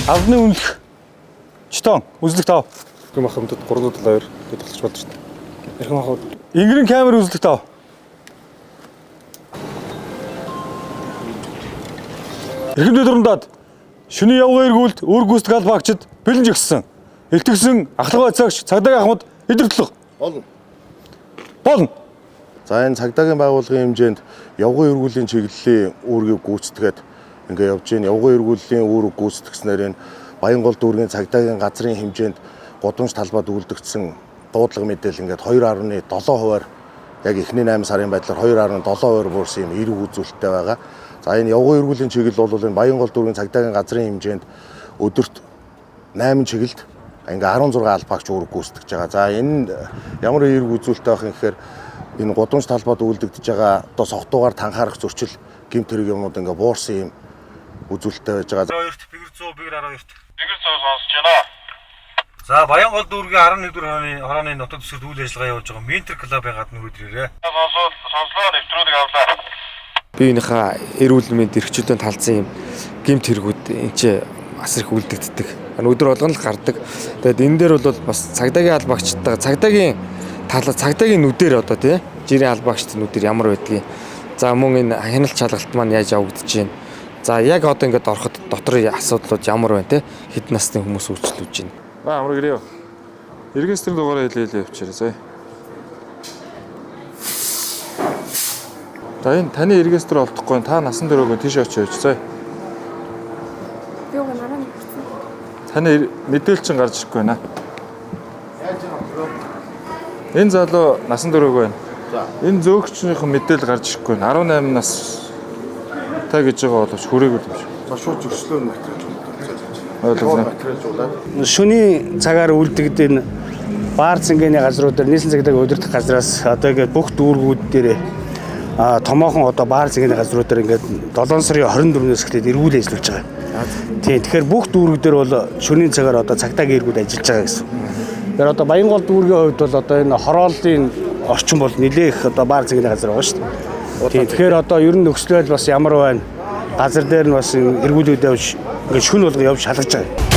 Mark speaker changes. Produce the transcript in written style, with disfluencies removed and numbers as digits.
Speaker 1: Авны үнэлэх чтон үзлэг тав.
Speaker 2: Иргэн махамдад 372 төлөвлөж болж байна. Иргэн махамд
Speaker 1: Ингэрэн камер үзлэг тав. Эрхэм дэвтрэмдад шөнийн явган эргүүлд үр гүйцэтгэх албаагчид бэлэн жигссэн. Илтгэсэн ахлагай цагш цагдаагийн ахмад идэртлэг. Болно.
Speaker 3: За энэ цагдаагийн байгууллагын хэмжээнд явган эргүүлийн чиглэлийн үүргийг гүйцэтгээд ингээ явж гин явган эргүүлийн үүрэг гүйцэтгэснээр энэ Баянгол дүүргийн цагдаагийн газрын хэмжээнд гудамж талбайд үлдэгдсэн дуудлага мэдээлэл ингээд 2.7%-аар яг эхний 8 сарын байдлаар 2.7% буурсан юм эрг үзүүлэлттэй байгаа. За энэ явган эргүүлийн чиглэл бол энэ Баянгол дүүргийн цагдаагийн газрын хэмжээнд өдөрт 8 чиглэлд ингээ 16 албаагч үүрэг гүйцэтгэж байгаа. За энэ ямар эрг үзүүлэлттэй байх юм гэхээр энэ гудамж талбайд үлдэгдэж байгаа одоо согтуугаар танхаарах зөрчил гэмт хэрэг юмнууд ингээ буурсан юм үзүүлэлттэй байж байгаа.
Speaker 1: 2-т бигэр 100 бигэр 12-т.
Speaker 4: Бигэр 100 сонсож байна.
Speaker 1: За Баянгол дүүргийн 11 хорооны нутаг дэвсгэрт үйл ажиллагаа явуулж байгаа Ментер клубын гадна хөдрөөрэй.
Speaker 4: Сонслоо нэвтрүүлэг авлаа.
Speaker 2: биенийхээ эрүүл мэнд эрхчлөөнд талцсан юм гэмт хэрэгүүд энэ ч бас их үлдэгддэг. Өдөр болгон л гардаг. Тэгээд энэ дээр бол бас цагдаагийн албаагчтай цагдаагийн нүдээр одоо тий жирийн албаагчдын нүдээр ямар байдгийг. За мөн энэ хяналт шалгалт маань яаж явагдаж байна. За яг одоо ингээд ороход дотрын асуудлууд ямар байна те хэд насны хүмүүс үйлчлүүлж байна. Амар гэрээ. Иргэнстрийн дугаараа хэлээ явчихарай заа. За энэ таны иргэнстр олдохгүй та насан дөрөвгөө тийш очиж явж заа.
Speaker 5: Би уг нараа нэгсэн.
Speaker 2: Таны мэдээлэл чинь гарч ирэхгүй байна. Энэ залуу насан дөрөвгөө байна. Энэ зөөгчнийхэн мэдээлэл гарч ирэхгүй байна. 18 нас та гэж байгаа боловч хүрээгүй юм шиг.
Speaker 3: Шууд зөрчлөө материалж
Speaker 6: Шөнийн цагаар үлдэгдэн баар цэнгэний газруудаар нийслэн цагдаагийн удирдах газраас одоо ингээд бүх дүүргүүд дээр томоохон одоо баар цэнгэний газруудаар ингээд 7 сарын 24-өөс эхлээд эргүүл ажиллаж байгаа. Тийм. Тэгэхээр бүх дүүрэг дээр бол шөнийн цагаар одоо цагдаагийн эргүүд ажиллаж байгаа гэсэн. Тэгэхээр одоо Баянгол дүүргийн хувьд бол одоо энэ хорооллын орчин бол нэлээх одоо баар цэнгэний газар байгаа шүү дээ. Тийм. Тэгэхээр одоо ер нь нөхцөл байдал бас ямар байна? Газар дээр нь бас эргүүлүүд явж ингээд шүн болгон явж шалгаж байгаа.